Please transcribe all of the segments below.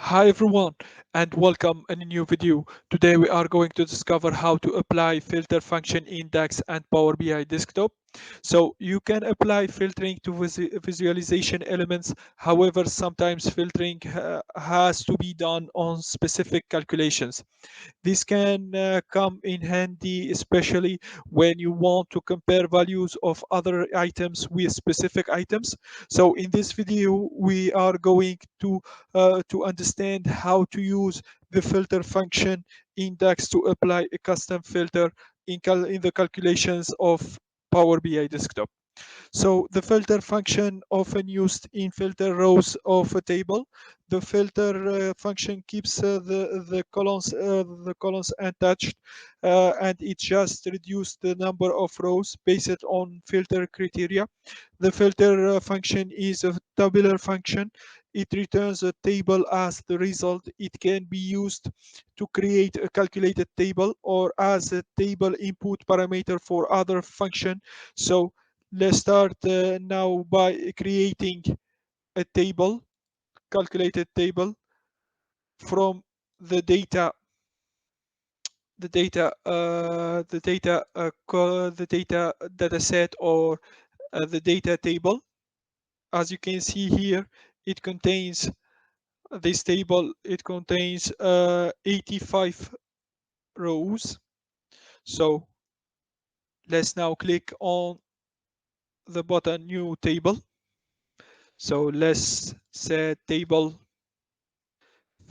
Hi everyone and welcome in a new video. Today we are going to discover how to apply filter function in DAX and Power BI desktop. So you can apply filtering to visualization elements. However, sometimes filtering has to be done on specific calculations. This can come in handy, especially when you want to compare values of other items with specific items. So in this video, we are going to understand how to use the filter function in DAX to apply a custom filter in the calculations of Power BI desktop. So the filter function often used in filter rows of a table. The filter function keeps the columns untouched, and it just reduces the number of rows based on filter criteria. The filter function is a tabular function. It returns a table as the result. It can be used to create a calculated table or as a table input parameter for other function. So let's start now by creating a table, calculated table from the data, the data data set or the data table. As you can see here, it contains this table. It contains 85 rows. So let's now click on the button New Table. So let's set table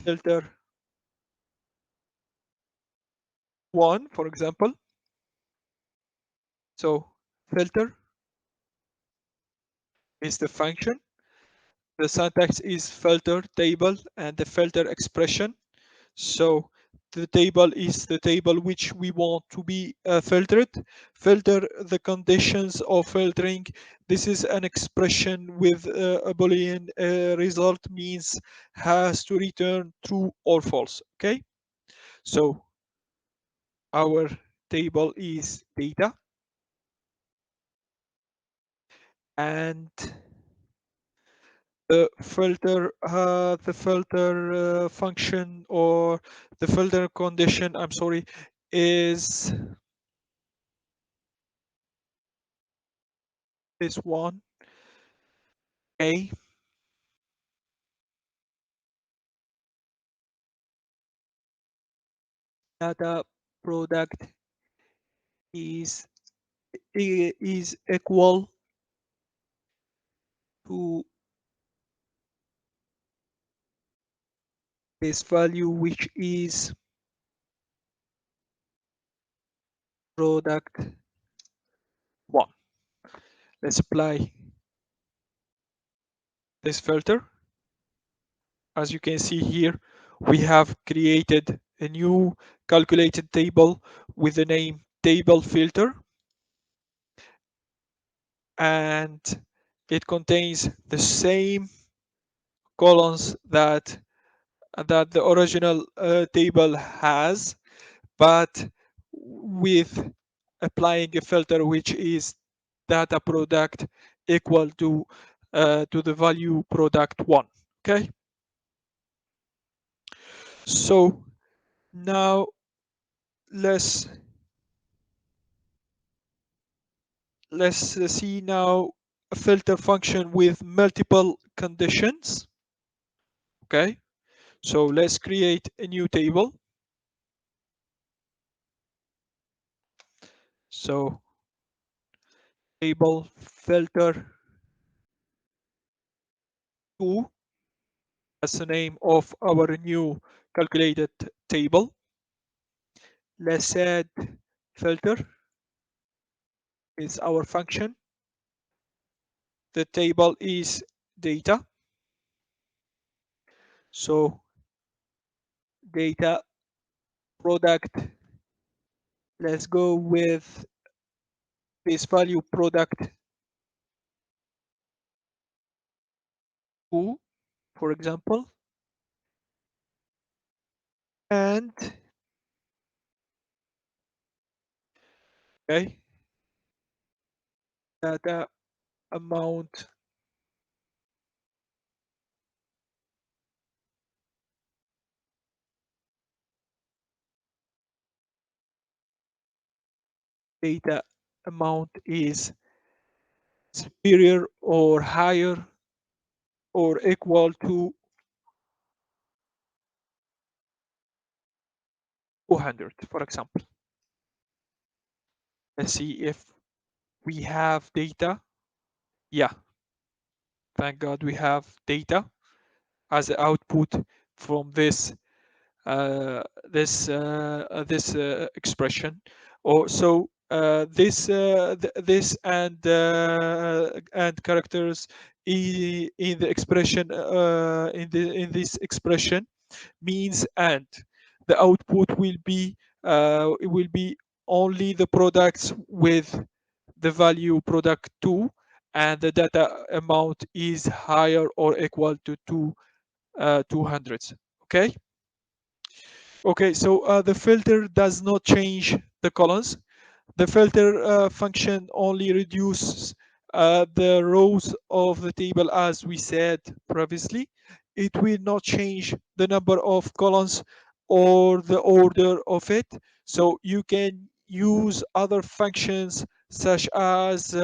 filter 1, for example. So filter is the function. The syntax is filter table and the filter expression. So the table is the table which we want to be filtered. Filter the conditions of filtering. This is an expression with a Boolean result, means has to return true or false. Okay, so our table is data, and the filter function, or the filter condition, I'm sorry, is this one. A data product is is equal to this value, which is product 1. Let's apply this filter. As you can see here, we have created a new calculated table with the name table filter, and it contains the same columns that the original table has, but with applying a filter which is data product equal to the value product 1. Okay, so now let's see now a filter function with multiple conditions. Okay, so let's create a new table. So table filter 2, that's the name of our new calculated table. Let's add filter is our function. The table is data. So data product, let's go with this value product 2, for example, and okay, data amount data amount is superior or higher or equal to 200, for example. Let's see if we have data. Yeah, thank God we have data as an output from this expression. Or so this and characters in the expression in this expression means and the output will be only the products with the value product 2 and the data amount is higher or equal to 200. Okay. Okay, so the filter does not change the columns. The filter function only reduces the rows of the table as we said previously. It will not change the number of columns or the order of it. So you can use other functions such as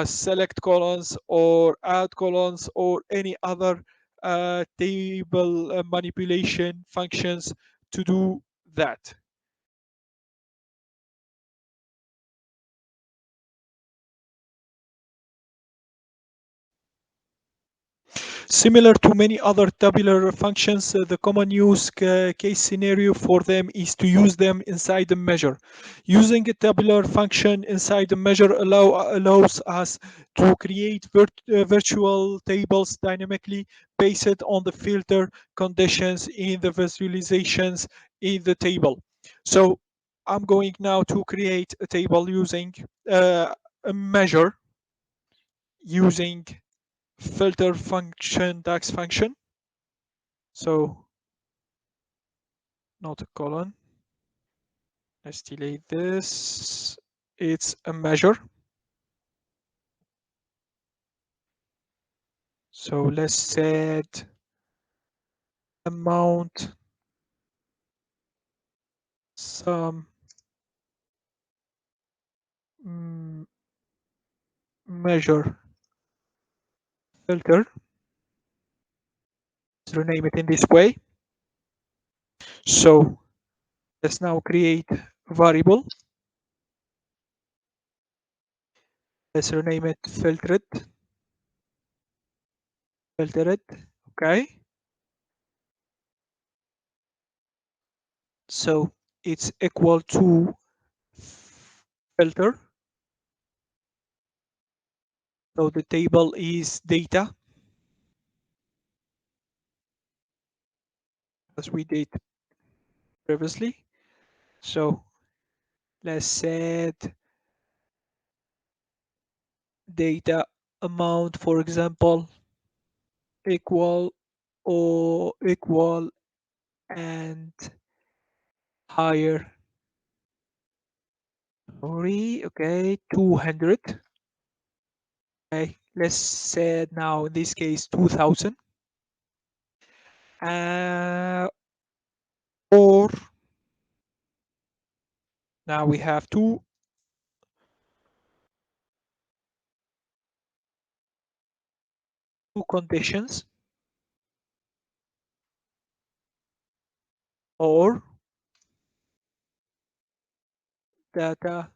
select columns or add columns or any other table manipulation functions to do that. Similar to many other tabular functions, the common use case scenario for them is to use them inside the measure. Using a tabular function inside the measure allows us to create virtual tables dynamically based on the filter conditions in the visualizations in the table. So I'm going now to create a table using a measure using filter function DAX function. So not a colon. Let's delete this. It's a measure. So let's set amount some measure filter. Let's rename it in this way. So let's now create a variable. Let's rename it filtered. Filtered. Okay. So it's equal to filter. So the table is data as we did previously. So let's set data amount, for example, equal or equal and higher. Sorry, okay, 200. Okay, let's set now in this case 2000. Or now we have two conditions, or data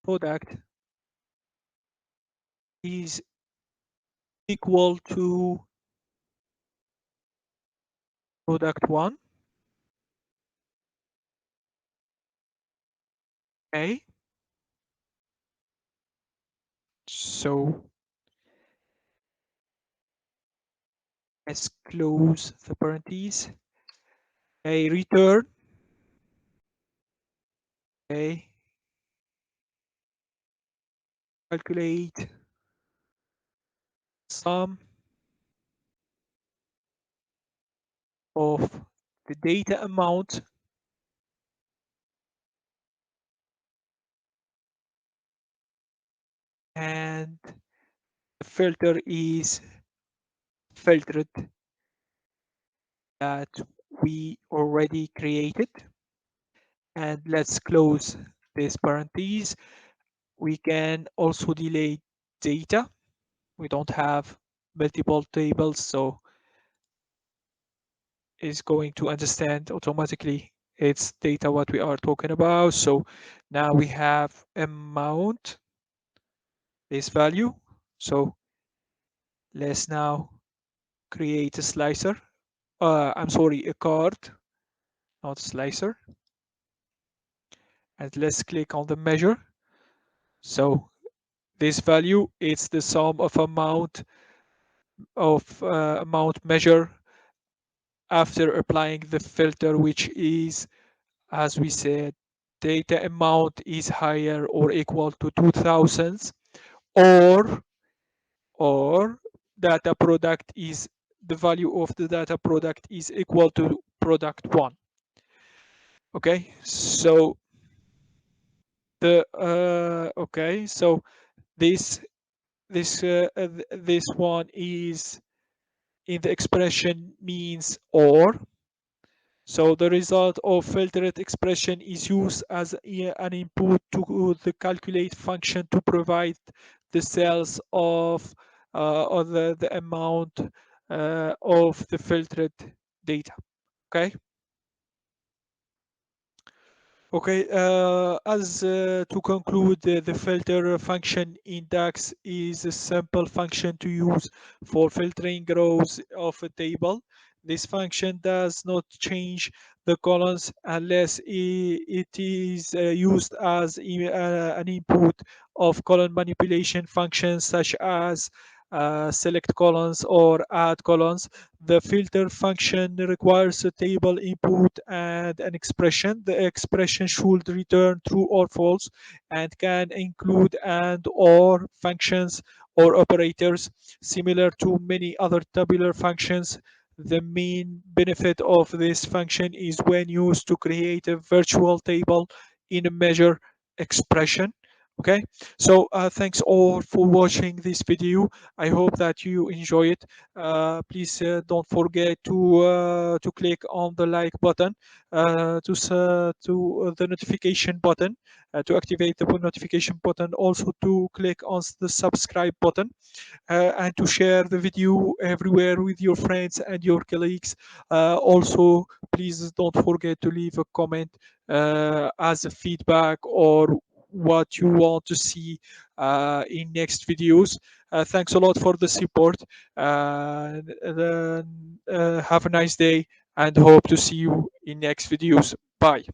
product is equal to product one. Okay, so let's close the parentheses. Okay, return. Okay, calculate sum of the data amount and the filter is filtered at we already created. And let's close this parenthesis. We can also delete data. We don't have multiple tables, so it's going to understand automatically it's data what we are talking about. So now we have amount, this value. So let's now create a slicer. I'm sorry, a card, not slicer. And let's click on the measure. So this value is the sum of amount measure after applying the filter, which is, as we said, data amount is higher or equal to 2000, or or data product is the value of the data product is equal to product one. Okay, so so this this one is in the expression means or. So the result of filtered expression is used as an input to the calculate function to provide the cells of or the amount of the filtered data. Okay. Okay, as to conclude, the filter function in DAX is a simple function to use for filtering rows of a table. This function does not change the columns unless it is used as an input of column manipulation functions such as select columns or add columns. The filter function requires a table input and an expression. The expression should return true or false and can include and or functions or operators similar to many other tabular functions. The main benefit of this function is when used to create a virtual table in a measure expression. Okay, so thanks all for watching this video. I hope that you enjoy it. Please don't forget to click on the like button, to the notification button, to activate the notification button, also to click on the subscribe button, and to share the video everywhere with your friends and your colleagues. Also, please don't forget to leave a comment as a feedback or what you want to see in next videos. Thanks a lot for the support. Have a nice day and hope to see you in next videos. Bye.